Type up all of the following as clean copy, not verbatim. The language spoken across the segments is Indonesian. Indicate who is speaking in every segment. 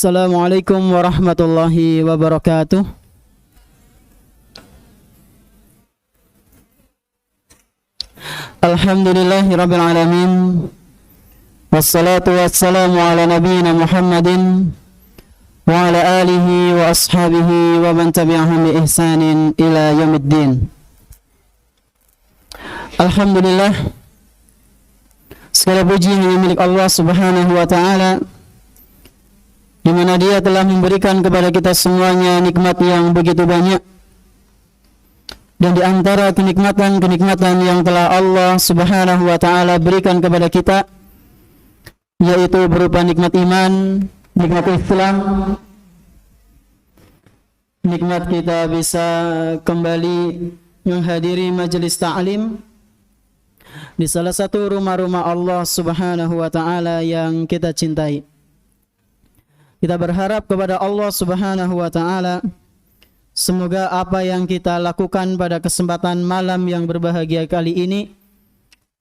Speaker 1: Assalamualaikum warahmatullahi wabarakatuh. Alhamdulillahirabbil alamin. Wassalatu wassalamu ala nabiyyina Muhammadin wa ala alihi wa ashabihi wa man tabi'ahum bi ihsanin ila yaumiddin. Alhamdulillah, segala puji hanya milik Allah Subhanahu wa taala, di mana Dia telah memberikan kepada kita semuanya nikmat yang begitu banyak. Dan di antara kenikmatan-kenikmatan yang telah Allah Subhanahu wa taala berikan kepada kita, yaitu berupa nikmat iman, nikmat Islam, nikmat kita bisa kembali menghadiri majelis ta'lim di salah satu rumah-rumah Allah Subhanahu wa taala yang kita cintai. Kita berharap kepada Allah Subhanahu wa taala, semoga apa yang kita lakukan pada kesempatan malam yang berbahagia kali ini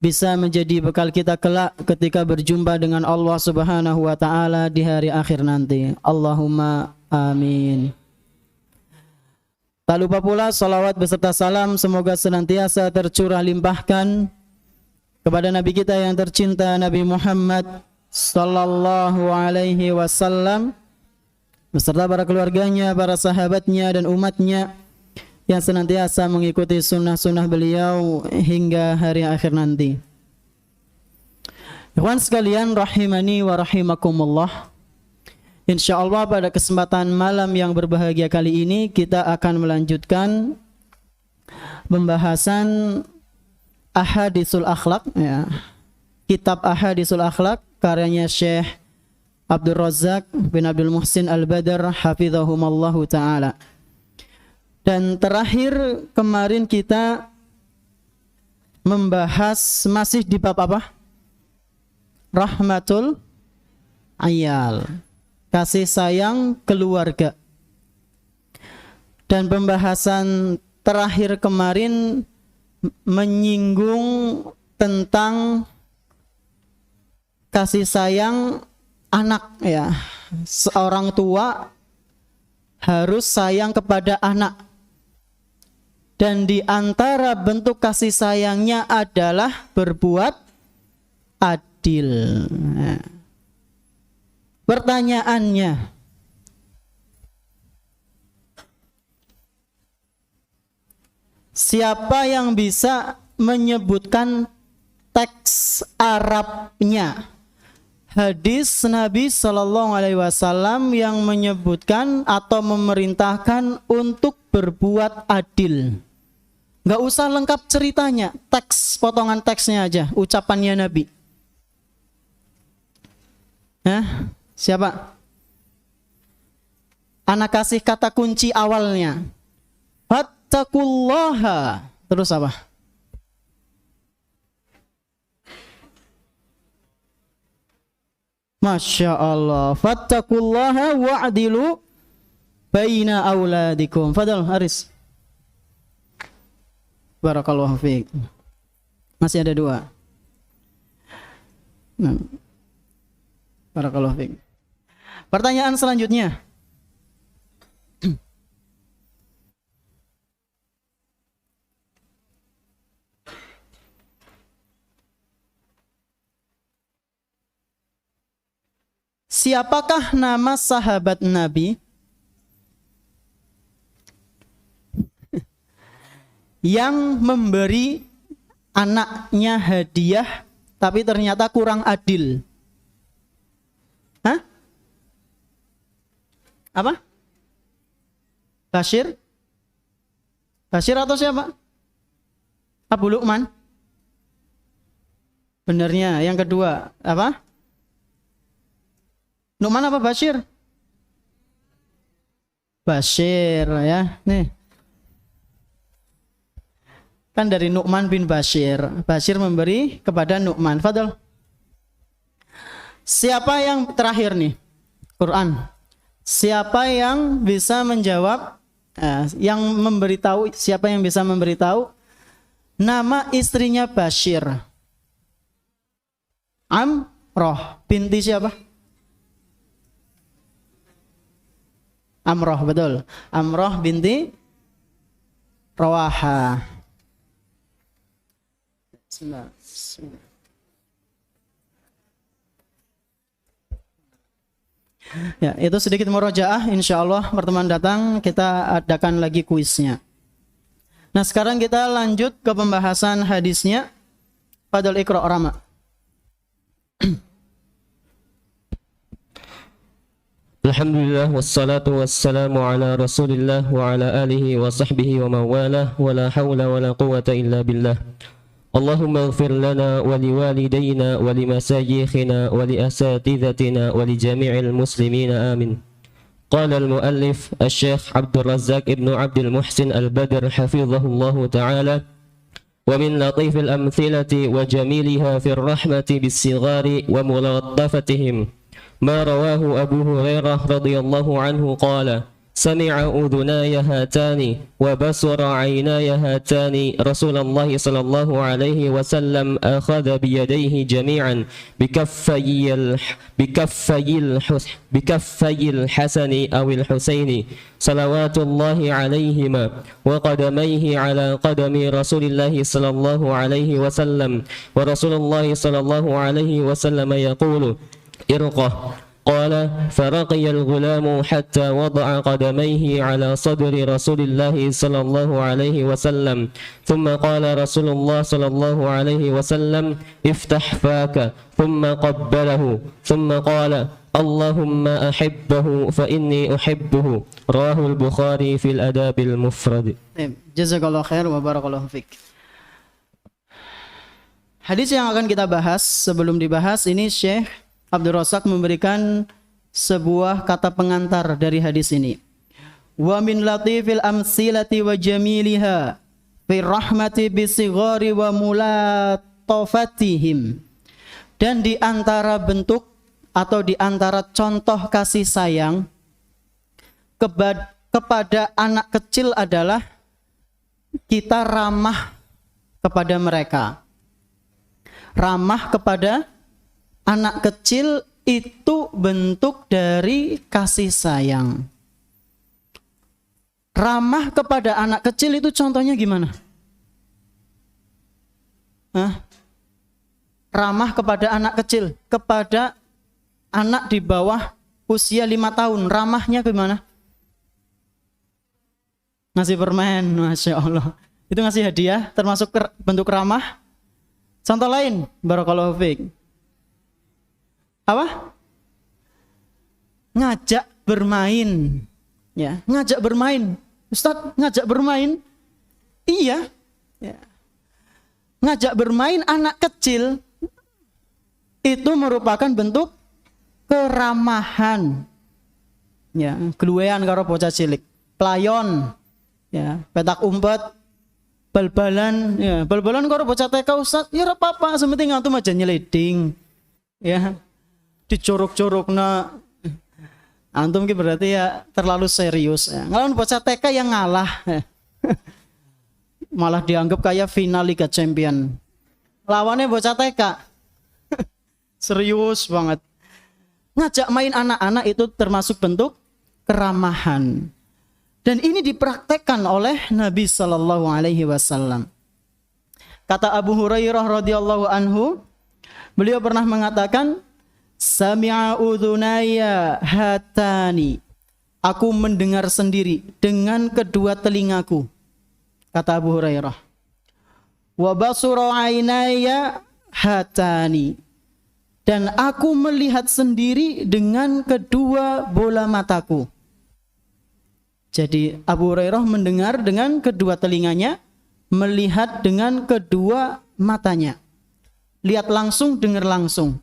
Speaker 1: bisa menjadi bekal kita kelak ketika berjumpa dengan Allah Subhanahu wa taala di hari akhir nanti. Allahumma amin. Tak lupa pula salawat beserta salam semoga senantiasa tercurah limpahkan kepada Nabi kita yang tercinta, Nabi Muhammad sallallahu alaihi wasallam, beserta para keluarganya, para sahabatnya dan umatnya yang senantiasa mengikuti sunnah-sunnah beliau hingga hari akhir nanti. Ikhwan sekalian rahimani wa rahimakumullah, insyaallah pada kesempatan malam yang berbahagia kali ini kita akan melanjutkan pembahasan Ahadisul Akhlaq, ya, kitab Ahadisul Akhlaq karyanya Syekh Abdul Razak bin Abdul Muhsin Al-Badr hafizahumallahu ta'ala. Dan terakhir kemarin kita membahas masih di bab apa? Rahmatul Ayal, kasih sayang keluarga. Dan pembahasan terakhir kemarin menyinggung tentang kasih sayang anak, ya. Seorang tua harus sayang kepada anak. Dan di antara bentuk kasih sayangnya adalah berbuat adil. Nah, pertanyaannya, siapa yang bisa menyebutkan teks Arabnya hadis Nabi Sallallahu Alaihi Wasallam yang menyebutkan atau memerintahkan untuk berbuat adil? Gak usah lengkap ceritanya, teks, potongan teksnya aja, ucapannya Nabi. Siapa? Anak kasih kata kunci awalnya. Fattaqullaha. Terus apa? Masya Allah. Fattaqullaha wa'adilu baina auladikum. Fadal Haris. Barakallahu fiik. Masih ada dua. Barakallahu fiik. Pertanyaan selanjutnya. Siapakah nama sahabat Nabi yang memberi anaknya hadiah tapi ternyata kurang adil? Apa? Bashir? Bashir atau siapa? Abu Luqman? Benarnya yang kedua apa? Nu'man apa Bashir? Bashir, ya. Nih. Kan dari Nu'man bin Bashir. Bashir memberi kepada Nu'man. Fadal. Siapa yang terakhir nih? Quran. Siapa yang bisa menjawab, yang memberitahu, siapa yang bisa memberitahu nama istrinya Bashir? Amroh binti siapa? Amroh, betul. Amroh binti Rawaha. Bismillah. Ya, itu sedikit murojaah. Insyaallah pertemuan datang kita adakan lagi kuisnya. Nah, sekarang kita lanjut ke pembahasan hadisnya. Fadal Iqra Rama.
Speaker 2: Alhamdulillah wassalatu wassalamu ala Rasulillah wa ala alihi wa sahbihi wa mawalah wa la hawla wa la quwwata illa billah. Allahumma ighfir lana wa liwalidayna wa limasayikhina wa liasatidatina wa li jami'il muslimina amin. Qala al-muallif al-Syekh Abdul Razzaq ibn Abdul Muhsin al-Badr hafizahullahu ta'ala wa min latifil amthilati wa jamiliha fi ar-rahmati bis-sighari wa mulattafatihim ma rawahu Abu Hurairah radhiyallahu anhu qala سمع أذناي هاتان وبصر عيناي هاتان رسول الله صلى الله عليه وسلم أخذ بيديه جميعا بكفي الحسن أو الحسين صلوات الله عليهما وقدميه على قدم رسول الله صلى الله عليه وسلم ورسول الله صلى الله عليه وسلم يقول ارقه قال فرقي الغلام حتى وضع قدميه على صدر رسول الله صلى الله عليه وسلم ثم قال رسول الله صلى الله عليه وسلم افتح فاك ثم قبله ثم قال اللهم أحبه فإني أحبه رواه البخاري في الأداب المفرد.
Speaker 1: Jazakallahu khair wa barakallahu fik. Hadis yang akan kita bahas, sebelum dibahas ini Syekh Abdul Razzaq memberikan sebuah kata pengantar dari hadis ini. Wa min latifil amsilati wa jamiliha fi rahmati bisighari wa mulatafatihim. Dan di antara bentuk atau di antara contoh kasih sayang kepada anak kecil adalah kita ramah kepada mereka. Ramah kepada anak kecil itu bentuk dari kasih sayang. Ramah kepada anak kecil itu contohnya gimana? Ramah kepada anak kecil, kepada anak di bawah usia 5 tahun, ramahnya gimana? Ngasih permen, Masya Allah. Itu ngasih hadiah, termasuk bentuk ramah. Contoh lain, barakallahu fiik. Apa? Ngajak bermain. Ya, ngajak bermain. Ustaz, ngajak bermain? Iya. Ya. Ngajak bermain anak kecil itu merupakan bentuk keramahan. Ya, gluwean karo bocah cilik, playon, ya, petak umpet, bal-balan, ya, bal-balan karo bocah TK Ustaz, ya ora apa-apa, sementing antum aja nyeleding. Ya. Dicorok-corokna antum ki berarti ya terlalu serius ya. Ngelawan bocah TK yang ngalah malah dianggap kayak final Liga Champion, lawannya bocah TK. Serius banget. Ngajak main anak-anak itu termasuk bentuk keramahan, dan ini dipraktekkan oleh Nabi Sallallahu Alaihi Wasallam. Kata Abu Hurairah radhiyallahu anhu, beliau pernah mengatakan, Sami'a udhunaya hatani. Aku mendengar sendiri dengan kedua telingaku. Kata Abu Hurairah. Wa basura ainaya hatani. Dan aku melihat sendiri dengan kedua bola mataku. Jadi Abu Hurairah mendengar dengan kedua telinganya, melihat dengan kedua matanya. Lihat langsung, dengar langsung.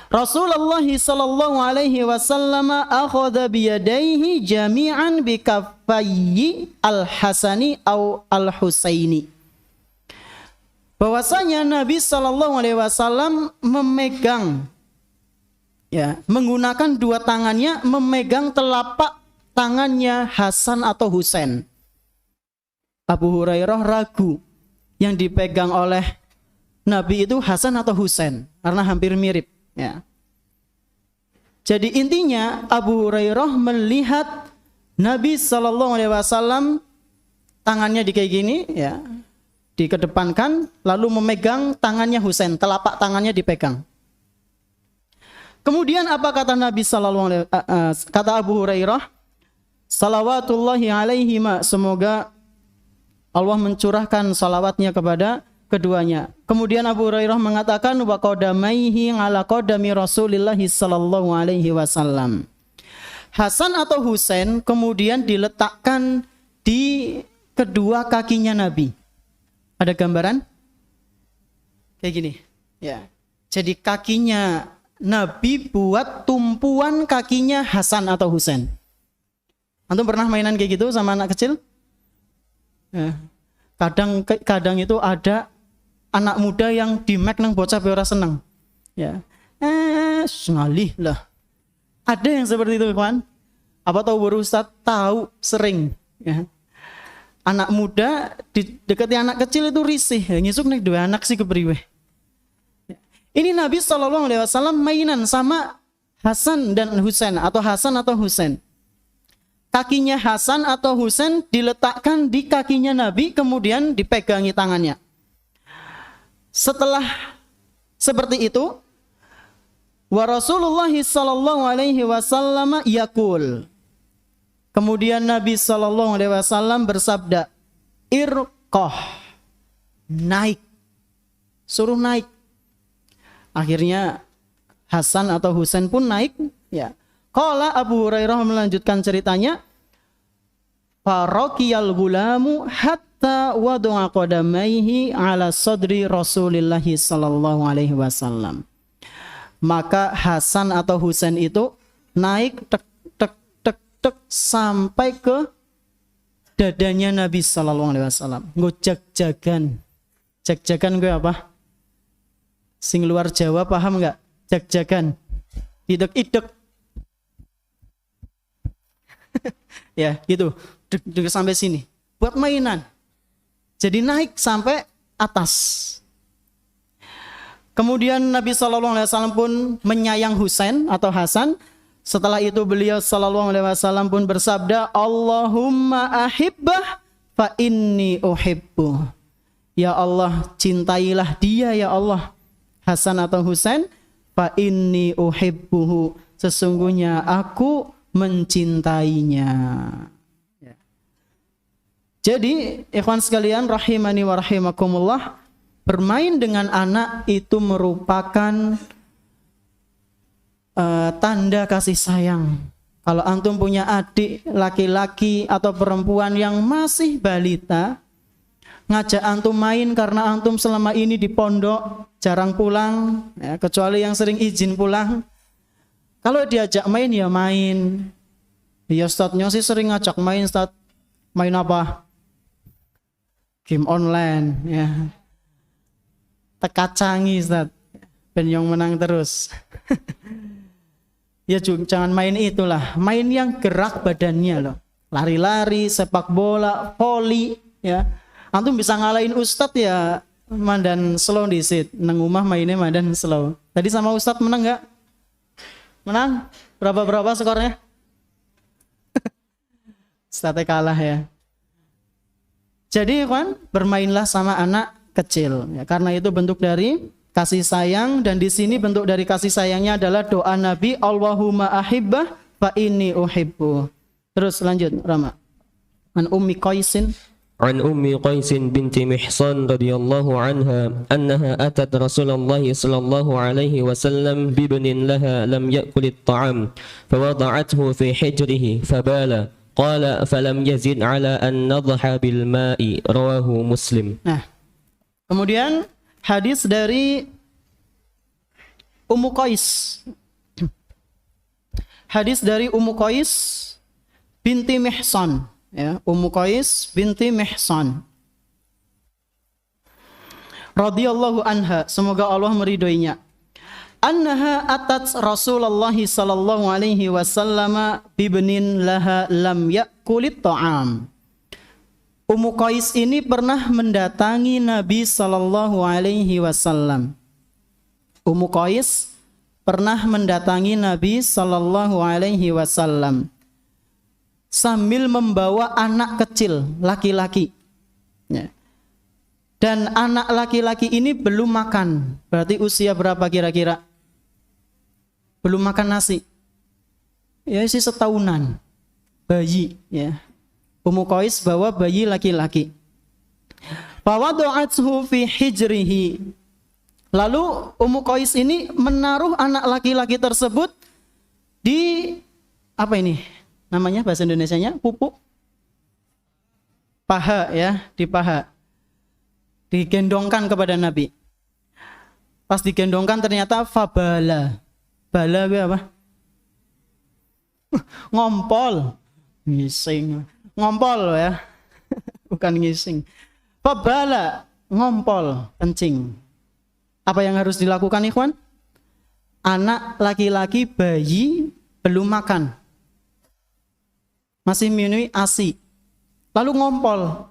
Speaker 1: Rasulullah sallallahu alaihi wasallam akhadha biyadaihi jami'an bikaffayyi al-Hasani au al-Husaini. Bahwasanya Nabi sallallahu alaihi wasallam memegang, ya, menggunakan dua tangannya memegang telapak tangannya Hasan atau Husain. Abu Hurairah ragu yang dipegang oleh Nabi itu Hasan atau Husain karena hampir mirip. Ya. Jadi intinya Abu Hurairah melihat Nabi sallallahu alaihi wasallam tangannya di kayak gini ya, dikedepankan lalu memegang tangannya Husain, telapak tangannya dipegang. Kemudian apa kata Nabi sallallahu alaihi kata Abu Hurairah, salawatullahi alaihi ma, semoga Allah mencurahkan salawatnya kepada keduanya. Kemudian Abu Hurairah mengatakan wa qadamaihi ala qadami Rasulillah sallallahu alaihi wasallam. Hasan atau Husain kemudian diletakkan di kedua kakinya Nabi. Ada gambaran? Kayak gini. Ya. Jadi kakinya Nabi buat tumpuan kakinya Hasan atau Husain. Antum pernah mainan kayak gitu sama anak kecil? Ya. Kadang itu ada anak muda yang dimek nang bocah ora seneng. Ya. Ngalih lah. Ada yang seperti itu, kawan. Apa tahu baru Ustaz tahu sering ya. Anak muda dekati anak kecil itu risih, ya, ngisuk nek dua anak sih kepriwe. Ini Nabi SAW mainan sama Hasan dan Husain atau Hasan atau Husain. Kakinya Hasan atau Husain diletakkan di kakinya Nabi, kemudian dipegangi tangannya. Setelah seperti itu, wa Rasulullah sallallahu alaihi wasallam yaqul. Kemudian Nabi sallallahu alaihi wasallam bersabda, irqah, naik. Suruh naik. Akhirnya Hasan atau Husain pun naik, ya. Qala Abu Hurairah melanjutkan ceritanya, faraqiyal gulamu hatta wada'a qadamaihi ala sadri Rasulillah sallallahu alaihi wasallam. Maka Hasan atau Husain itu naik tek tek tek tek sampai ke dadanya Nabi sallallahu alaihi wasallam. Nggo jag-jagan. Jag-jagan gue apa? Sing luar Jawa paham enggak? Jag-jagan. Idek-idek. Ya, gitu. Dek sampai sini. Buat mainan. Jadi naik sampai atas. Kemudian Nabi SAW pun menyayang Husain atau Hasan. Setelah itu beliau SAW pun bersabda, Allahumma ahibbah fa inni uhibbu. Ya Allah, cintailah dia ya Allah. Hasan atau Husain, fa inni uhibbuhu. Sesungguhnya aku mencintainya. Ya. Jadi, ikhwan sekalian rahimani wa rahimakumullah, bermain dengan anak itu merupakan tanda kasih sayang. Kalau antum punya adik laki-laki atau perempuan yang masih balita, ngajak antum main karena antum selama ini di pondok jarang pulang, ya, kecuali yang sering izin pulang. Kalau diajak main ya main. Ya Ustadznya sih sering ngajak main, Ustadz. Main apa? Game online, ya. Teka canggih, Ustadz. Ben yang menang terus. Ya jangan main itulah, main yang gerak badannya loh. Lari-lari, sepak bola, voli, ya. Antum bisa ngalahin Ustadz ya, mandan slow disit. Nang rumah mainnya mandan slow. Tadi sama Ustadz menang nggak? Menang? Berapa skornya? Ustadznya kalah ya. Jadi kan bermainlah sama anak kecil, ya, karena itu bentuk dari kasih sayang, dan di sini bentuk dari kasih sayangnya adalah doa Nabi, Allahumma ahibbah fa inni uhibbu. Terus lanjut Rama. An Ummi Qaisin.
Speaker 2: عن أم قيس بنت محصن رضي الله عنها أنها أتت رسول الله صلى الله عليه وسلم بابن لها لم يأكل الطعام فوضعته في حجره فبال قال فلم يزد على أن نضح بالماء رواه مسلم.
Speaker 1: Nah, kemudian hadis dari Ummu Qais. Hadis dari Ummu Qais binti Mihsan. Ya, Ummu Qais binti Mihsan radhiyallahu anha, semoga Allah meridhoinya. Annaha atat Rasulullah sallallahu alaihi wasallam bibnin laha lam yakulit ta'am. Ummu Qais ini pernah mendatangi Nabi sallallahu alaihi wasallam. Ummu Qais pernah mendatangi Nabi Sallallahu Alaihi Wasallam sambil membawa anak kecil laki-laki. Ya. Dan anak laki-laki ini belum makan. Berarti usia berapa kira-kira? Belum makan nasi. Ya, isi setahunan. Bayi, ya. Ummu Qais bawa bayi laki-laki. Fawada'athu fi hijrihi. Lalu Ummu Qais ini menaruh anak laki-laki tersebut di apa ini? Namanya bahasa Indonesianya pupuk paha, ya, di paha. Digendongkan kepada Nabi. Pas digendongkan ternyata fabala. Bala itu apa? Ngompol. Ngising. Ngompol ya. Bukan ngising. Fabala, ngompol, kencing. Apa yang harus dilakukan, ikhwan? Anak laki-laki bayi belum makan. Masih minum ASI. Lalu ngompol.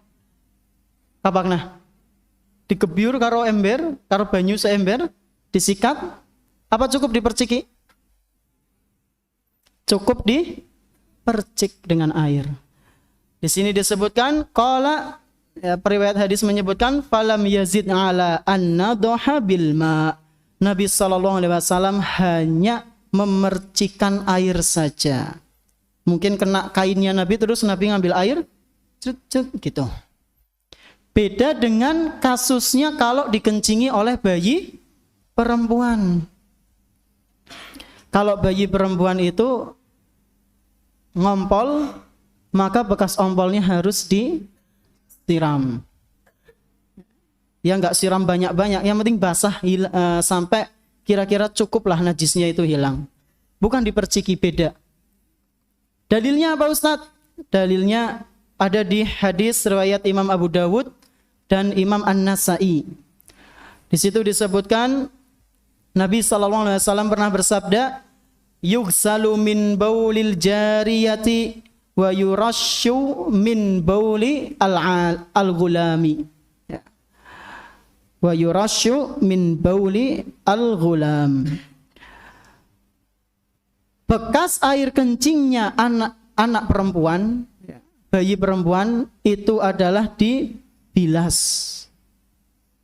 Speaker 1: Kapakna? Digebyur karo ember, karo banyu seember, disikat, apa cukup diperciki? Cukup dipercik dengan air. Di sini disebutkan qala, ya, periwayat hadis menyebutkan falam yazid ala an-nadha bil ma. Nabi sallallahu alaihi wasallam hanya memercikan air saja. Mungkin kena kainnya Nabi, terus Nabi ngambil air gitu. Beda dengan kasusnya kalau dikencingi oleh bayi perempuan. Kalau bayi perempuan itu ngompol, maka bekas ompolnya harus disiram. Ya enggak siram banyak-banyak, yang penting basah sampai kira-kira cukuplah najisnya itu hilang. Bukan diperciki, beda. Dalilnya apa Ustadz? Dalilnya ada di hadis riwayat Imam Abu Dawud dan Imam An-Nasai. Di situ disebutkan Nabi SAW pernah bersabda, yughsalu min baulil jariyati wa yurashu min bauli al-ghulami. Ya. Wa yurashu min bauli al-ghulam. Bekas air kencingnya anak perempuan, bayi perempuan itu adalah dibilas.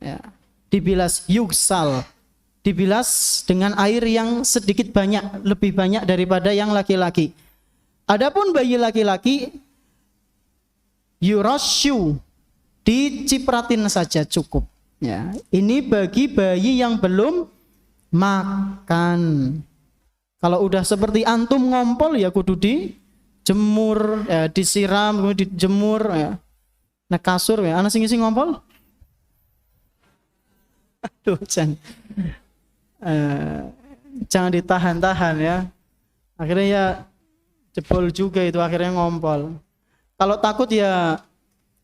Speaker 1: Ya, dibilas, yugsal. Dibilas dengan air yang sedikit banyak, lebih banyak daripada yang laki-laki. Adapun bayi laki-laki, yurasyu, dicipratin saja cukup. Ya, ini bagi bayi yang belum makan. Kalau udah seperti antum ngompol ya kudu dijemur, ya, disiram, kemudian dijemur, ya. Nah kasur ya, anak sing ngompol. Aduh, jangan ditahan-tahan ya. Akhirnya ya jebol juga itu, akhirnya ngompol. Kalau takut ya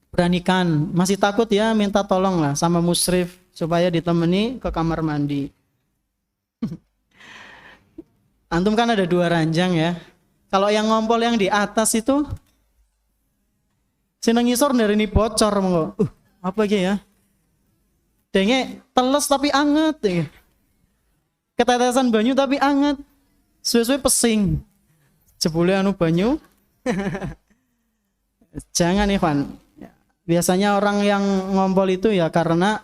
Speaker 1: beranikan, masih takut ya minta tolong lah sama musrif supaya ditemani ke kamar mandi. Antum kan ada 2 ranjang ya. Kalau yang ngompol yang di atas itu seneng ngisor dari ini bocor monggo. Apa gitu ya? Denge teles tapi anget ya. Ketetesan banyu tapi anget. Suwe-suwe pesing. Jebule anu banyu. Jangan Ikhwan. Biasanya orang yang ngompol itu ya karena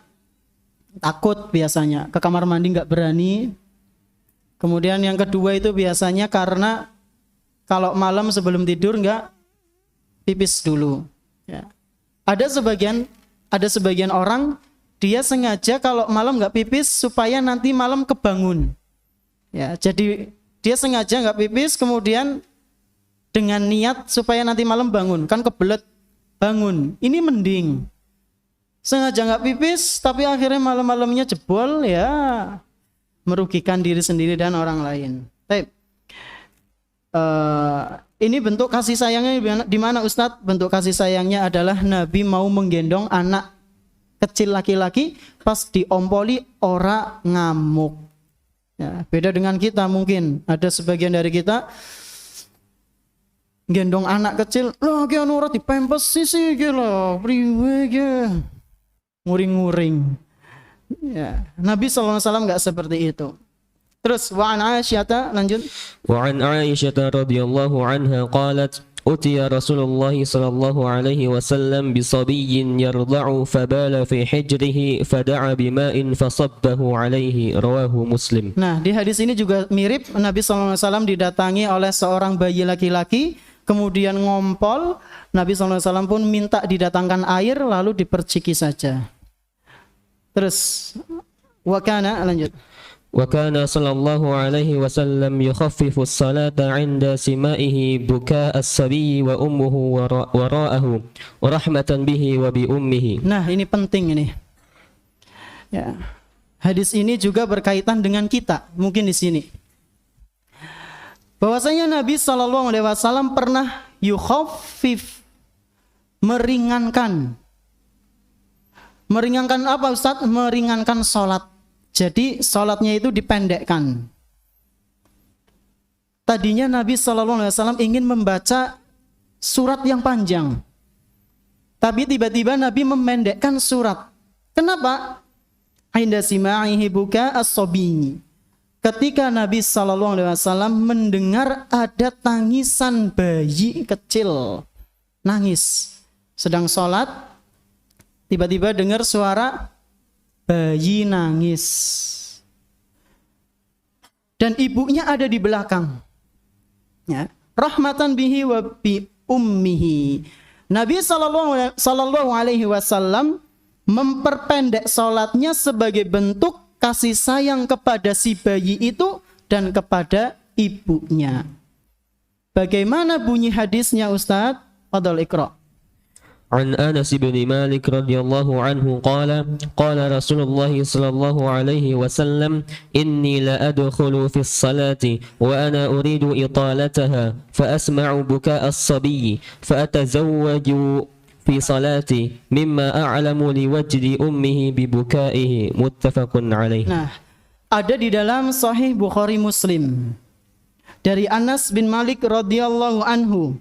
Speaker 1: takut biasanya. Ke kamar mandi nggak berani. Kemudian yang kedua itu biasanya karena kalau malam sebelum tidur nggak pipis dulu. Ya. Ada sebagian orang dia sengaja kalau malam nggak pipis supaya nanti malam kebangun. Ya, jadi dia sengaja nggak pipis kemudian dengan niat supaya nanti malam bangun, kan kebelet bangun. Ini mending. Sengaja nggak pipis tapi akhirnya malam-malamnya jebol ya. Merugikan diri sendiri dan orang lain. Baik. Ini bentuk kasih sayangnya di mana Ustadz? Bentuk kasih sayangnya adalah Nabi mau menggendong anak kecil laki-laki pas diompoli ora ngamuk. Ya, beda dengan kita mungkin. Ada sebagian dari kita gendong anak kecil, lah ki anu ora dipempes sih lho, priwe ki. Nguring-nguring. Ya, Nabi SAW nggak seperti itu. Terus wa an Aisyah, lanjut.
Speaker 2: وعن عائشة رضي الله عنها قالت أتي رسول الله صلى الله عليه وسلم بصبي يرضع فبال في حجره فدعا بماء فصبه عليه رواه مسلم.
Speaker 1: Nah, di hadis ini juga mirip. Nabi SAW didatangi oleh seorang bayi laki-laki, kemudian ngompol. Nabi SAW pun minta didatangkan air, lalu diperciki saja. Terus wakana, lanjut.
Speaker 2: وكان صلى الله عليه وسلم يخفف الصلاة عند سمائه بكاء الصبي وأمه وراءه ورحمة به وبأمه.
Speaker 1: Nah, ini penting ini. Ya. Hadis ini juga berkaitan dengan kita, mungkin di sini. Bahwasanya Nabi SAW pernah yukhaffif, meringankan. Meringankan apa Ustaz? Meringankan sholat. Jadi sholatnya itu dipendekkan. Tadinya Nabi SAW ingin membaca surat yang panjang, tapi tiba-tiba Nabi memendekkan surat. Kenapa? Inda sima'ihi buka as-sobi. Ketika Nabi SAW mendengar ada tangisan bayi kecil, nangis, sedang sholat, tiba-tiba dengar suara bayi nangis, dan ibunya ada di belakang. Ya. Rahmatan bihi wa bi ummihi. Nabi sallallahu alaihi wasallam memperpendek salatnya sebagai bentuk kasih sayang kepada si bayi itu dan kepada ibunya. Bagaimana bunyi hadisnya Ustaz? Fadhal Iqra.
Speaker 2: عن أنس بن مالك رضي الله عنه قال قال رسول الله صلى الله عليه وسلم إني لأدخل في الصلاة وأنا أريد إطالتها فأسمع بكاء الصبي فأتزوج في صلاتي مما أعلم لوجد أمه ببكائه متفق عليه.
Speaker 1: Nah, ada di dalam Sahih Bukhari Muslim dari Anas bin Malik radhiyallahu anhu.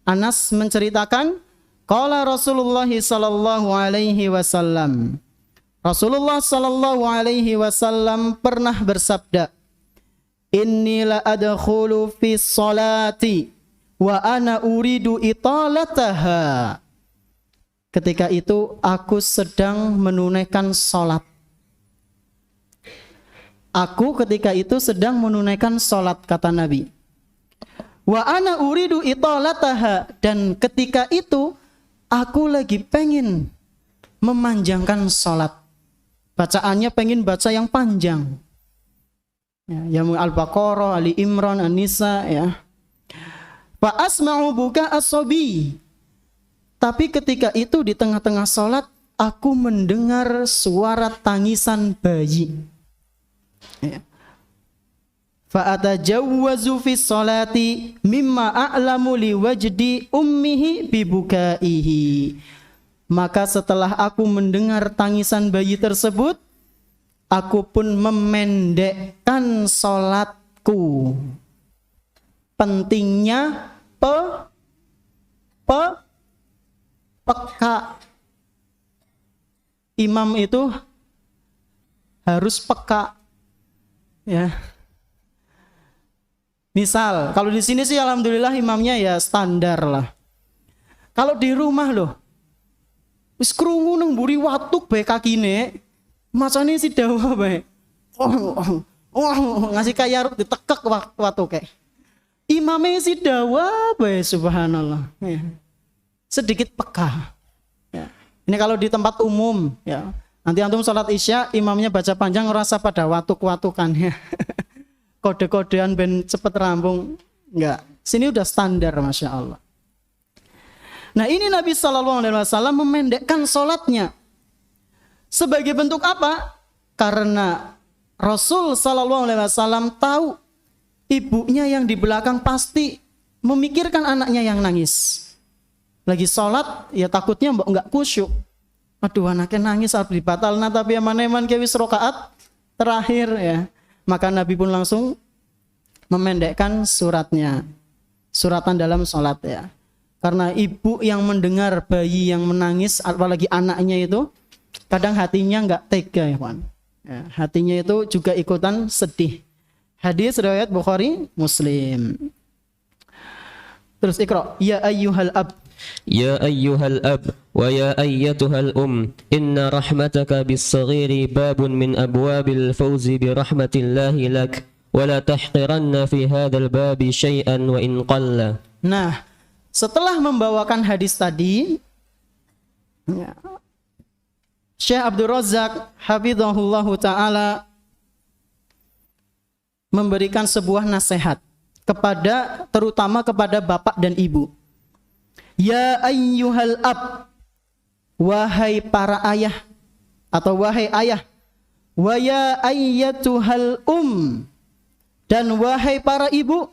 Speaker 1: Anas menceritakan, qala Rasulullah sallallahu alaihi wasallam. Rasulullah sallallahu alaihi wasallam pernah bersabda, "Inni la adkhulu fi sholati wa ana uridu italataha." Ketika itu aku sedang menunaikan salat. Aku ketika itu sedang menunaikan salat, kata Nabi. Wa ana uridu italataha, dan ketika itu aku lagi pengen memanjangkan salat. Bacaannya pengen baca yang panjang. Ya, Al-Baqarah, Ali Imran, An-Nisa, ya. Fa asma'u buka as-sobi. Tapi ketika itu di tengah-tengah salat aku mendengar suara tangisan bayi. Ya. Fa atajawwazu fi sholati mimma a'lamu li wajdi ummihi bibukaihi. Maka setelah aku mendengar tangisan bayi tersebut, aku pun memendekkan sholatku. Pentingnya peka. Imam itu harus peka. Ya. Misal, kalau di sini sih alhamdulillah imamnya ya standar lah. Kalau di rumah loh, wis krungu nang mburi watuk bae kakine, macane si dawa bae. Ngasih kaya ditekek watuke. Imamnya si dawa bae, subhanallah. Ya. Sedikit peka. Ya. Ini kalau di tempat umum, ya. Nanti antum salat Isya, imamnya baca panjang ngerasa pada watuk-watukannya. Kode-kodean ben cepet rampung, enggak. Sini udah standar, masya Allah. Nah, ini Nabi SAW memendekkan sholatnya. Sebagai bentuk apa? Karena Rasul SAW tahu ibunya yang di belakang pasti memikirkan anaknya yang nangis. Lagi sholat, ya takutnya enggak khusyuk. Aduh, anaknya nangis harus dibatalna, tapi eman-eman ke wis rakaat terakhir, ya. Maka Nabi pun langsung memendekkan suratnya. Suratan dalam sholat, ya. Karena ibu yang mendengar bayi yang menangis, apalagi anaknya itu, kadang hatinya nggak tega, ya, Pak. Ya, hatinya itu juga ikutan sedih. Hadis riwayat Bukhari Muslim. Terus Iqra. Ya ayyuhal ab.
Speaker 2: يا أيها الأب ويا أيتها الأم إن رحمتك بالصغير باب من أبواب الفوز برحمة الله لك ولا تحقرن في هذا الباب شيئا وإن قل.
Speaker 1: Nah, setelah membawakan hadis tadi, Syekh Abdul Razak hafizahullahu taala memberikan sebuah nasihat terutama kepada bapak dan ibu. Ya ayyuhal ab, wahai para ayah atau wahai ayah, wa ya ayyatuhal dan wahai para ibu,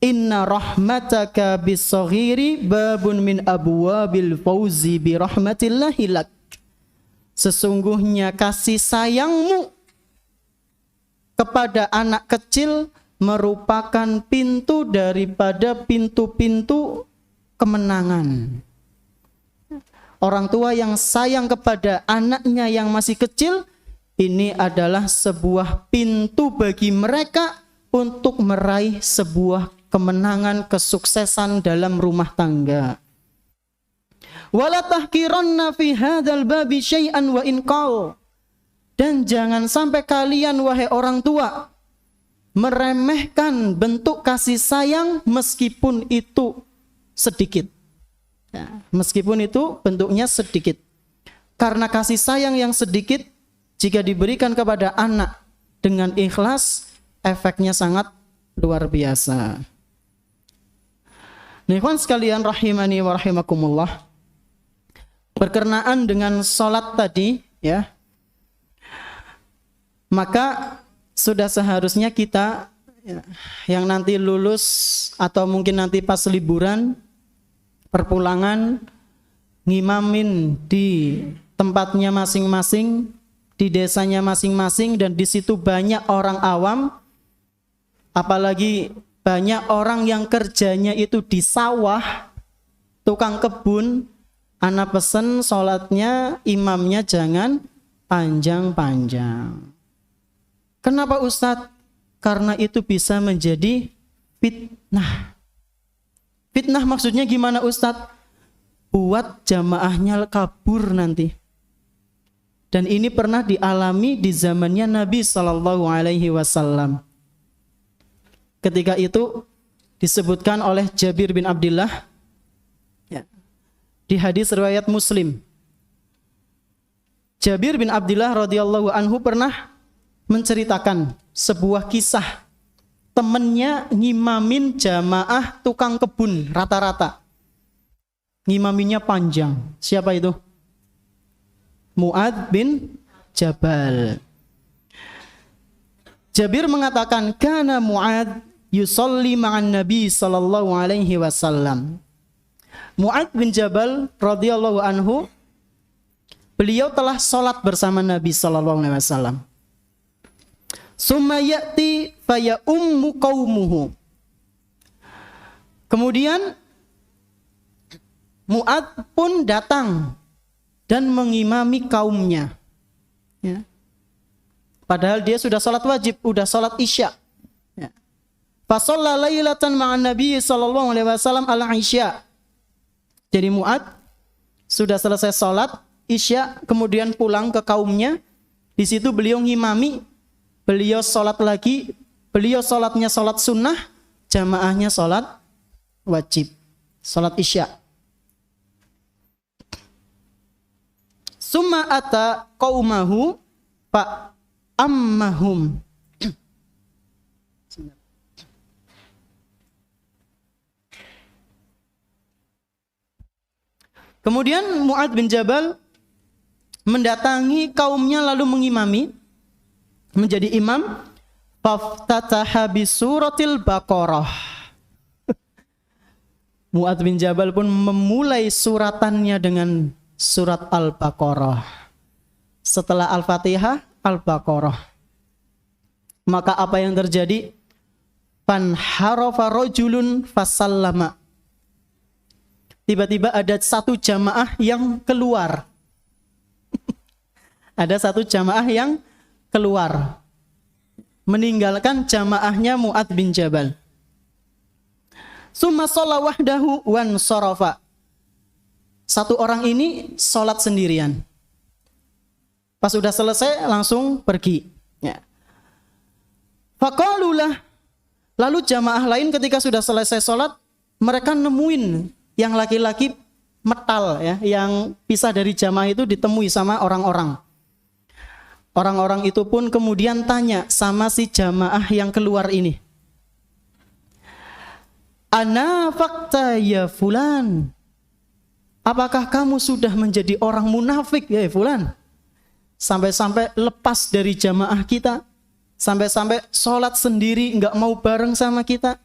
Speaker 1: inna rahmataka bis-saghiri babun min abwabil fauzi bi rahmatillahi lak. Sesungguhnya kasih sayangmu kepada anak kecil merupakan pintu daripada pintu-pintu kemenangan. Orang tua yang sayang kepada anaknya yang masih kecil, ini adalah sebuah pintu bagi mereka untuk meraih sebuah kemenangan, kesuksesan dalam rumah tangga. Wala tahqiranna fi hadzal babi syai'an wa in qal. Dan jangan sampai kalian wahai orang tua meremehkan bentuk kasih sayang meskipun itu sedikit. Ya, meskipun itu bentuknya sedikit. Karena kasih sayang yang sedikit jika diberikan kepada anak dengan ikhlas, efeknya sangat luar biasa. Ikhwan sekalian rahimani wa rahimakumullah. Berkenaan dengan salat tadi, ya. Maka sudah seharusnya kita yang nanti lulus atau mungkin nanti pas liburan perpulangan ngimamin di tempatnya masing-masing, di desanya masing-masing, dan di situ banyak orang awam, apalagi banyak orang yang kerjanya itu di sawah, tukang kebun. Ana pesen sholatnya imamnya jangan panjang-panjang. Kenapa Ustadz? Karena itu bisa menjadi fitnah. Fitnah maksudnya gimana Ustadz? Buat jamaahnya kabur nanti. Dan ini pernah dialami di zamannya Nabi SAW. Ketika itu disebutkan oleh Jabir bin Abdullah di hadis riwayat Muslim. Jabir bin Abdullah radhiyallahu anhu pernah menceritakan sebuah kisah temennya ngimamin jamaah tukang kebun rata-rata. Ngimaminnya panjang. Siapa itu? Mu'adz bin Jabal. Jabir mengatakan, kana Mu'adz yusalli ma'an Nabi sallallahu alaihi wasallam. Mu'adz bin Jabal radhiyallahu anhu, beliau telah salat bersama Nabi sallallahu alaihi wasallam. Summa ya'ti faya ummu qaumuhu. Kemudian Mu'adz pun datang dan mengimami kaumnya. Ya. Padahal dia sudah salat wajib, sudah salat isya. Ya. Fa shalla lailatan ma'an Nabi sallallahu alaihi wasallam al-isya. Jadi Mu'adz sudah selesai salat isya, kemudian pulang ke kaumnya. Di situ beliau ngimami, beliau salat lagi, beliau salatnya salat sunnah, jamaahnya salat wajib, salat isya. Summa ata qaumahu fa ammahum. Kemudian Mu'adz bin Jabal mendatangi kaumnya lalu mengimami, menjadi imam. Faftataha bi suratil Baqarah. Mu'adz bin Jabal pun memulai suratannya dengan surat Al-Baqarah. Setelah Al-Fatihah, Al-Baqarah. Maka apa yang terjadi? Fanharafa rajulun fasallama. Tiba-tiba ada satu jamaah yang keluar. Ada satu jamaah yang keluar. meninggalkan jamaahnya Mu'adz bin Jabal. Summa shalla wahdahu wan sarafa. Satu orang ini sholat sendirian. Pas sudah selesai langsung pergi. Ya. Faqalulah. Lalu jamaah lain ketika sudah selesai sholat, mereka nemuin yang laki-laki metal ya, yang pisah dari jamaah itu ditemui sama orang-orang. Orang-orang itu pun kemudian tanya sama si jamaah yang keluar ini. Ana fakta ya fulan. Apakah kamu sudah menjadi orang munafik ya fulan? Sampai-sampai lepas dari jamaah kita. Sampai-sampai sholat sendiri nggak mau bareng sama kita.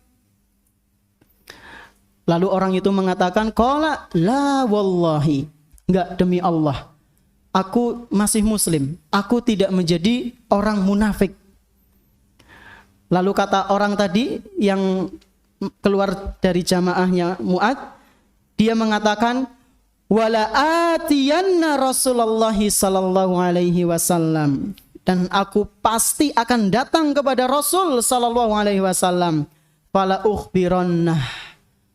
Speaker 1: Lalu orang itu mengatakan, qala la wallahi. Enggak, demi Allah. Aku masih muslim. Aku tidak menjadi orang munafik. Lalu kata orang tadi yang keluar dari jamaahnya Mu'adz, dia mengatakan, wala atiyanna Rasulullah sallallahu alaihi wasallam. Dan aku pasti akan datang kepada Rasul sallallahu alaihi wasallam. Fala ukhbirannah.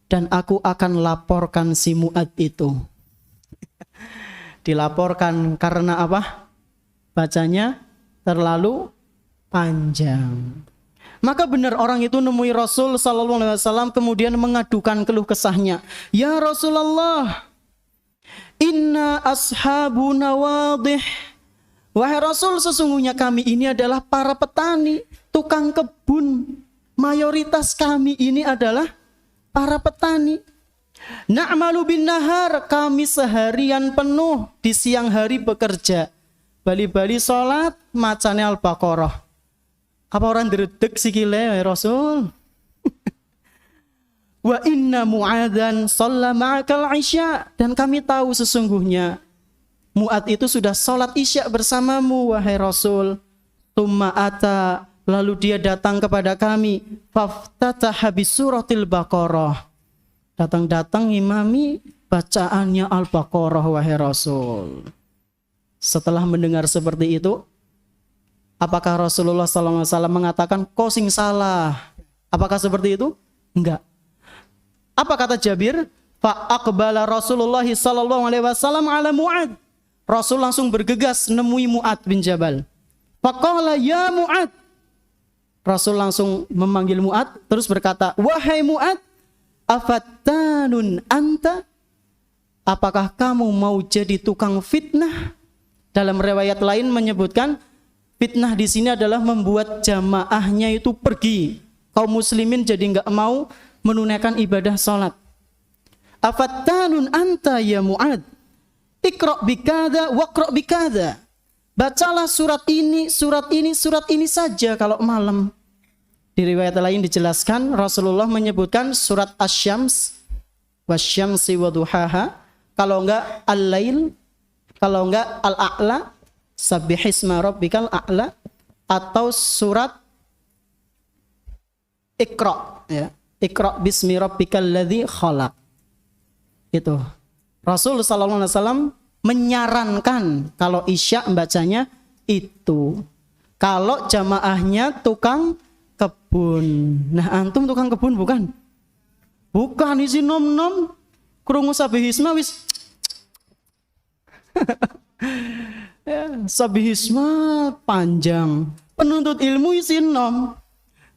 Speaker 1: Dan aku akan laporkan si Mu'adz itu. Dilaporkan karena apa? Bacanya terlalu panjang. Maka benar orang itu nemui Rasul sallallahu alaihi wasallam kemudian mengadukan keluh kesahnya. Ya Rasulullah, inna ashabuna wadih. Wahai Rasul, sesungguhnya kami ini adalah para petani, tukang kebun. Mayoritas kami ini adalah para petani. Na'malu bin nahar, kami seharian penuh di siang hari bekerja. Bali-bali sholat, macane Al-Baqarah. Apa orang dredeg sikile ya Rasul? Wa inna Mu'adzan shalla ma'akal isya. Dan kami tahu sesungguhnya Mu'adz itu sudah sholat isya bersamamu wahai Rasul. Tumma ata, lalu dia datang kepada kami. Faftataha bisuratil Baqarah. Datang-datang imami bacaannya Al-Baqarah wahai Rasul. Setelah mendengar seperti itu, apakah Rasulullah SAW mengatakan kau sing salah? Apakah seperti itu? Enggak. Apa kata Jabir? Fa aqbala Rasulullah SAW ala Mu'adz. Rasul langsung bergegas nemui Mu'adz bin Jabal. Faqala ya Mu'adz. Rasul langsung memanggil Mu'adz terus berkata, wahai Mu'adz, afattanun anta? Apakah kamu mau jadi tukang fitnah? Dalam riwayat lain menyebutkan fitnah di sini adalah membuat jamaahnya itu pergi. Kaum muslimin jadi enggak mau menunaikan ibadah salat. Afattanun anta ya Mu'adz? Iqra' bikada waqra' bikada. Bacalah surat ini, surat ini, surat ini saja kalau malam. Di riwayat lain dijelaskan Rasulullah menyebutkan surat Asy-Syams, wasyamsi waduhaha, kalau enggak Al-Lail, kalau enggak Al-A'la, sabbihisma rabbikal a'la, atau surat Iqra' ya. Iqra' bismi rabbikal ladzi khalaq. Itu. Rasul sallallahu alaihi wasallam menyarankan kalau Isya membacanya itu. Kalau jamaahnya tukang kebun. Nah, antum tukang kebun bukan? Bukan, isi nom-nom krungu sabihisma wis. Ya, sabihisma panjang. Penuntut ilmu isi nom.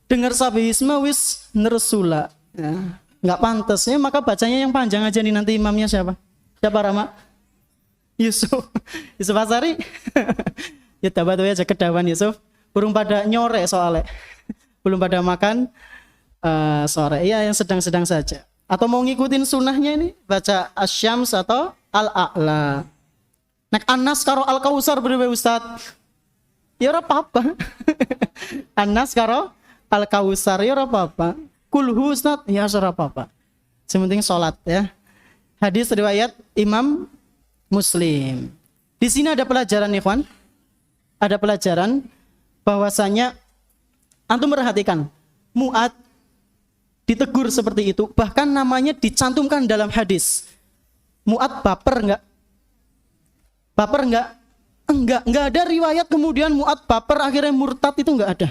Speaker 1: Dengar sabihisma wis nersula. Ya, enggak pantas ya, maka bacanya yang panjang aja nih. Nanti imamnya siapa? Siapa Rama? Yusuf. Yusuf Asari. Ya tabat aja kedawan Yusuf. Burung pada nyore soalnya. Belum pada makan sore. Ya yang sedang-sedang saja. Atau mau ngikutin sunnahnya ini baca Asy-Syams atau Al-A'la. Nek Anas karo Al-Kausar bener Ustaz. Ya ora apa-apa. Anas karo Al-Kausar ya ora apa-apa. Kulhu Ustaz ya ora apa-apa. Sementing salat ya. Hadis riwayat Imam Muslim. Di sini ada pelajaran ikhwan. Ada pelajaran bahwasanya antum perhatikan, Mu'adz ditegur seperti itu, bahkan namanya dicantumkan dalam hadis. Mu'adz baper enggak? Baper enggak? Enggak ada riwayat kemudian Mu'adz baper akhirnya murtad, itu enggak ada.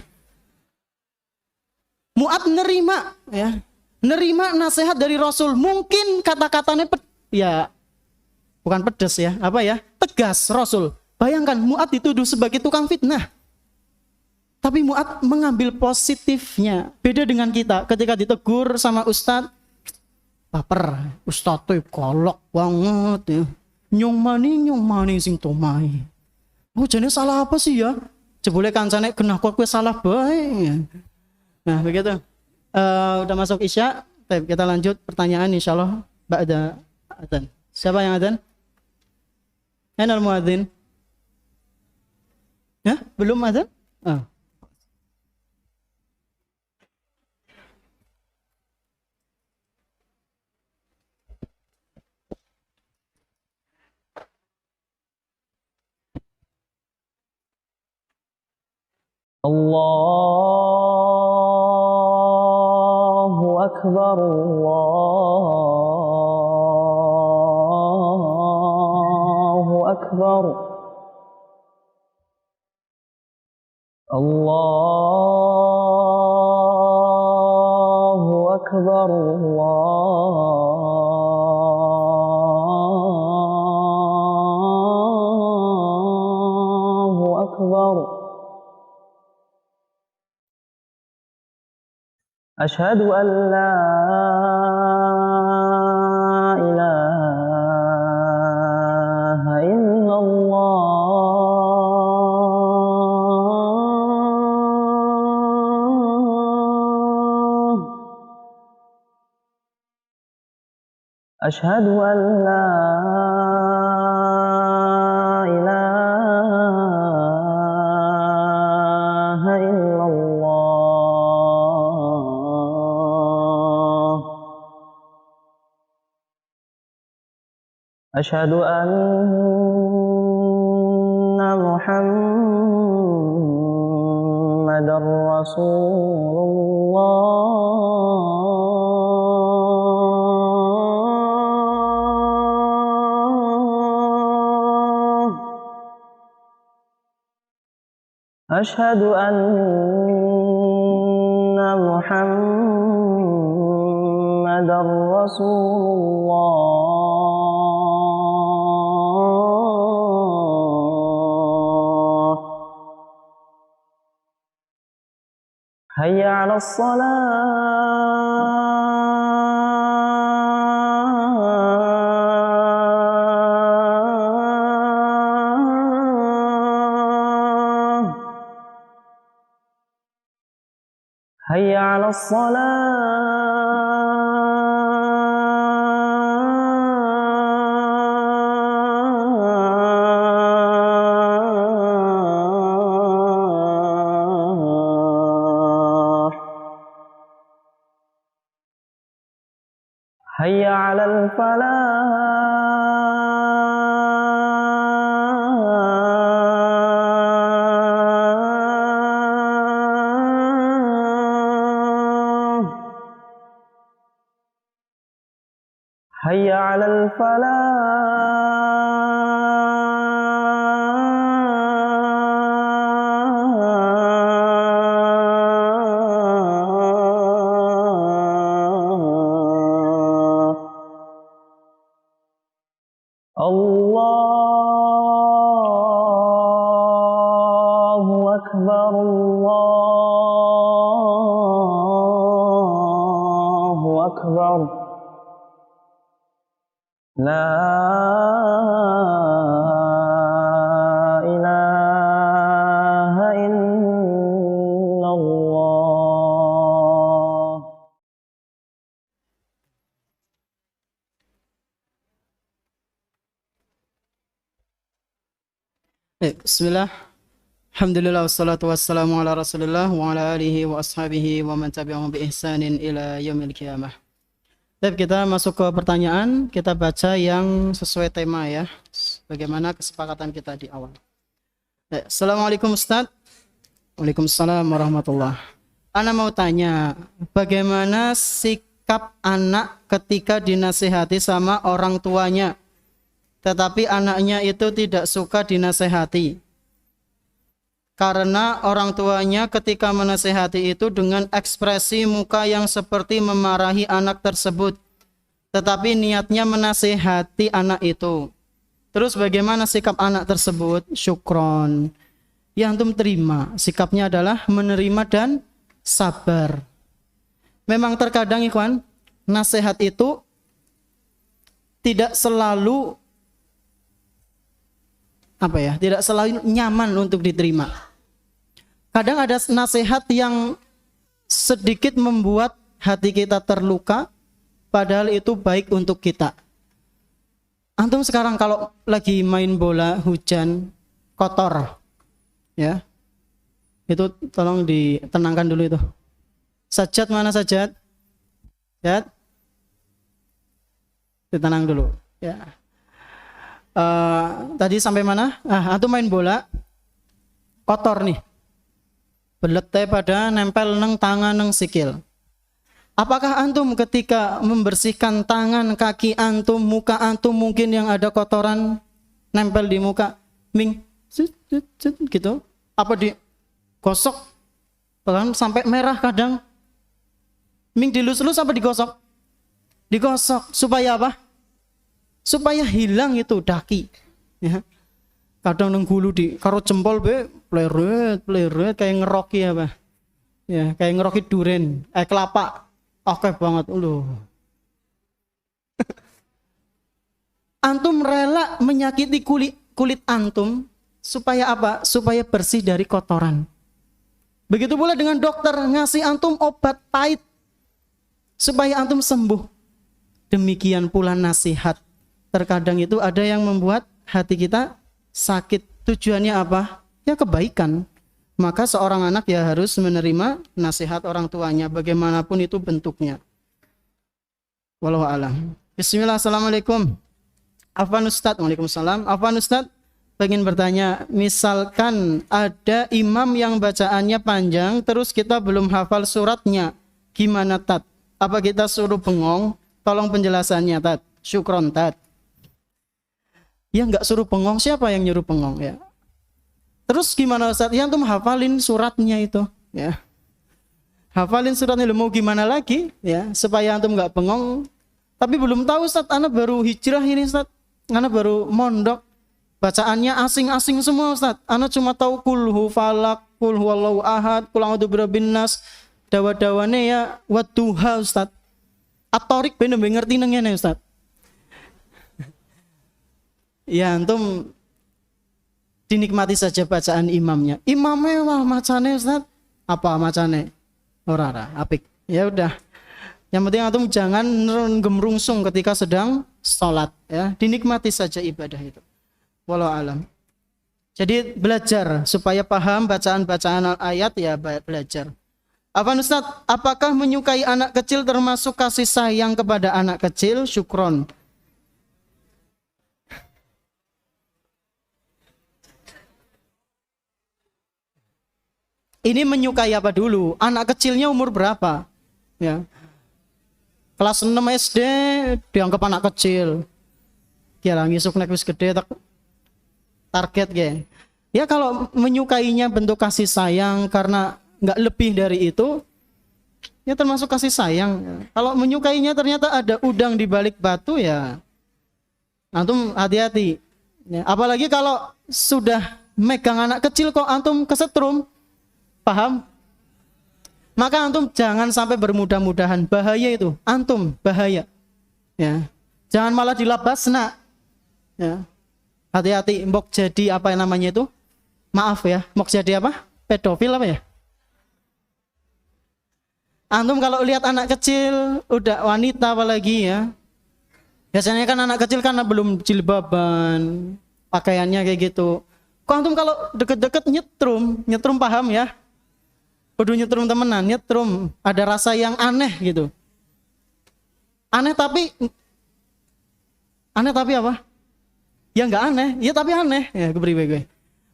Speaker 1: Mu'adz nerima ya. Nerima nasihat dari Rasul. Mungkin kata-katanya bukan pedas ya, tegas Rasul. Bayangkan Mu'adz dituduh sebagai tukang fitnah. Tapi Mu'adz mengambil positifnya. Beda dengan kita ketika ditegur sama ustadz, baper, ustadz tuh kolok banget ya. Nyong mani sing tomai. Oh jane salah apa sih ya? Jebule kancane genah kok kowe salah bae. Nah, begitu. Udah masuk Isya. Baik, kita lanjut pertanyaan insyaallah ba'da adzan. Siapa yang adzan? Ainal muadzin? Ya, belum adzan? Oh.
Speaker 2: Allahu Akbar, Allahu Akbar, Allahu Akbar, Allahu Akbar. أشهد أن لا إله إلا الله أشهد أن لا إله إلا الله أشهد أن محمدا رسول الله أشهد أن محمدا رسول الله حي على الصلاة حي على الصلاة حي على الفلاح حي على الفلاح الله أكبر الله أكبر لا إله إلا الله
Speaker 1: Bismillah. Alhamdulillah wassalatu wassalamu ala Rasulillah wa ala alihi wa ashabihi wa man tabi'ahum bi ihsanin ila yaumil qiyamah. Baik, kita masuk ke pertanyaan. Kita baca yang sesuai tema ya. Bagaimana kesepakatan kita di awal. Baik, Assalamualaikum Ustaz. Waalaikumsalam warahmatullah. Ana mau tanya, bagaimana sikap anak ketika dinasihati sama orang tuanya, tetapi anaknya itu tidak suka dinasihati? Karena orang tuanya ketika menasehati itu dengan ekspresi muka yang seperti memarahi anak tersebut, tetapi niatnya menasehati anak itu. Terus bagaimana sikap anak tersebut? Syukron. Ya antum terima, sikapnya adalah menerima dan sabar. Memang terkadang ikhwan, nasihat itu tidak selalu tidak selalu nyaman untuk diterima. Kadang ada nasihat yang sedikit membuat hati kita terluka, padahal itu baik untuk kita. Antum sekarang kalau lagi main bola hujan kotor, ya, itu tolong ditenangkan dulu itu. Sajad mana sajad? Sajad? Ditenang dulu. Ya. Tadi sampai mana? Antum main bola kotor nih, belet pada nempel neng tangan neng sikil. Apakah antum ketika membersihkan tangan, kaki antum, muka antum mungkin yang ada kotoran nempel di muka, gitu? Apa digosok bahkan sampai merah kadang? Dilus-lus apa digosok? Digosok supaya apa? Supaya hilang itu daki. Ya. Kadang neng gulu di karo jempol pleret kayak ngeroki apa? Ya, kayak ngeroki duren, kelapa. Oke banget loh. Antum rela menyakiti kulit antum supaya apa? Supaya bersih dari kotoran. Begitu pula dengan dokter ngasih antum obat pahit supaya antum sembuh. Demikian pula nasihat. Terkadang itu ada yang membuat hati kita sakit. Tujuannya apa? Ya kebaikan. Maka seorang anak ya harus menerima nasihat orang tuanya bagaimanapun itu bentuknya. Wallahu a'lam. Bismillah, assalamualaikum. Afwan Ustadz, waalaikumsalam. Afwan Ustadz, pengen bertanya, misalkan ada imam yang bacaannya panjang, terus kita belum hafal suratnya, gimana Tat? Apa kita suruh bengong? Tolong penjelasannya Tat. Syukron Tat. Ya nggak suruh bengong, siapa yang nyuruh bengong ya? Terus gimana Ustaz? Ya antum hafalin suratnya itu, ya. Hafalin suratnya, mau gimana lagi, ya, supaya antum nggak bengong. Tapi belum tahu Ustaz, ana baru hijrah ini Ustaz. Ana baru mondok. Bacaannya asing-asing semua Ustaz. Ana cuma tahu kulhu falak, kul huwallahu ahad, kul a'udzu birabbin nas. Dawa-dawane ya wadduha Ustaz. At-Thariq ben ngerti nang ngene Ustaz. Ya antum dinikmati saja bacaan imamnya. Imamnya wah macane Ustaz. Apa macane? Ora apik. Ya udah. Yang penting antum jangan gemrungsung ketika sedang sholat ya. Dinikmati saja ibadah itu. Wallahu alam. Jadi belajar supaya paham bacaan-bacaan ayat ya belajar. Apa Ustaz? Apakah menyukai anak kecil termasuk kasih sayang kepada anak kecil? Syukron. Ini menyukai apa dulu? Anak kecilnya umur berapa? Ya. Kelas 6 SD dianggap anak kecil. Kira ngisuk nek wis gede tak target ge. Ya kalau menyukainya bentuk kasih sayang karena nggak lebih dari itu, ya termasuk kasih sayang. Kalau menyukainya ternyata ada udang di balik batu ya, antum hati-hati. Ya, apalagi kalau sudah megang anak kecil kok antum kesetrum. Paham? Maka antum jangan sampai bermudah-mudahan, bahaya itu. Antum bahaya. Ya. Jangan malah dilabasna. Ya. Hati-hati, mbok jadi apa yang namanya itu? Maaf ya, mbok jadi apa? Pedofil apa ya? Antum kalau lihat anak kecil, udah wanita apalagi ya. Biasanya kan anak kecil karena belum jilbaban, pakaiannya kayak gitu. Kok antum kalau deket-deket nyetrum paham ya? Kudu nyetrum temenan, nyetrum. Ada rasa yang aneh gitu. Aneh tapi apa? Ya nggak aneh, ya tapi aneh. Ya kepriwe gue.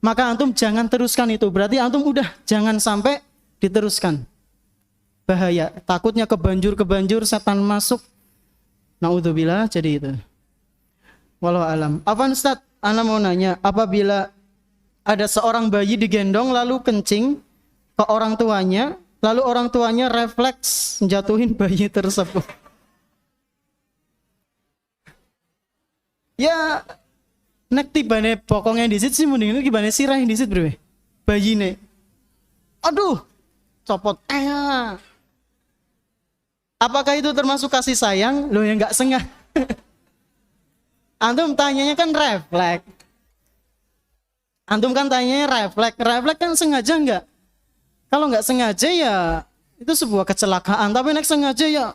Speaker 1: Maka antum jangan teruskan itu. Berarti antum udah jangan sampai diteruskan. Bahaya. Takutnya kebanjur setan masuk. Naudzubillah jadi itu. Wallahu alam. Afwan Ustaz, ana mau nanya, apabila ada seorang bayi digendong lalu kencing ke orang tuanya, lalu orang tuanya refleks jatuhin bayi tersebut. Ya, nek tibane bokongnya disit sih mending itu gimana sirah disit bro. Bayine. Aduh, copot. Apakah itu termasuk kasih sayang? Loh ya nggak sengaja. Antum tanyanya kan refleks. Antum kan tanyanya refleks. Refleks kan sengaja nggak? Kalau nggak sengaja ya itu sebuah kecelakaan. Tapi nek sengaja ya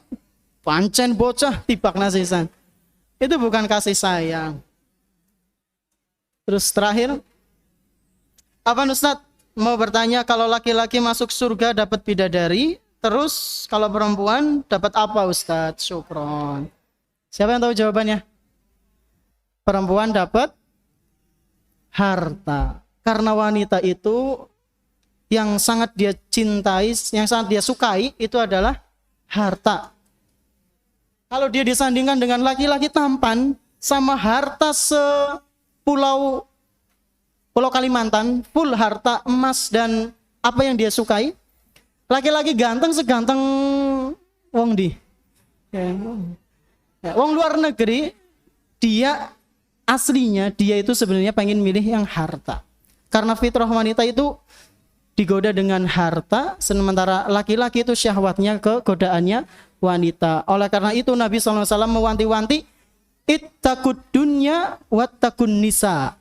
Speaker 1: pancen bocah tibak nasisan. Itu bukan kasih sayang. Terus terakhir, apa Ustaz? Mau bertanya kalau laki-laki masuk surga dapat bidadari, terus kalau perempuan dapat apa Ustaz? Syukron. Siapa yang tahu jawabannya? Perempuan dapat harta. Karena wanita itu yang sangat dia cintai, yang sangat dia sukai itu adalah harta. Kalau dia disandingkan dengan laki-laki tampan sama harta sepulau Kalimantan, full harta, emas dan apa yang dia sukai. Laki-laki ganteng seganteng wong di. Wong luar negeri, dia aslinya dia itu sebenarnya pengen milih yang harta. Karena fitrah wanita itu digoda dengan harta, sementara laki-laki itu syahwatnya ke godaannya wanita. Oleh karena itu Nabi SAW mewanti-wanti, ittaqud dunya wattaqun nisa.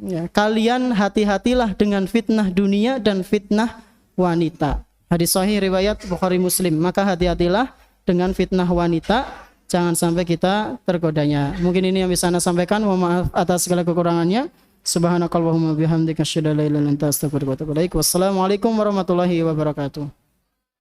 Speaker 1: Ya, kalian hati-hatilah dengan fitnah dunia dan fitnah wanita. Hadis sahih riwayat Bukhari Muslim. Maka hati-hatilah dengan fitnah wanita, jangan sampai kita tergodanya. Mungkin ini yang bisa Anda sampaikan. Mohon maaf atas segala kekurangannya. Subhanakallahumma bihamdika asyhadu an la ilaha illa anta astaghfiruka wa atubu ilaik. Wassalamualaikum warahmatullahi wabarakatuh.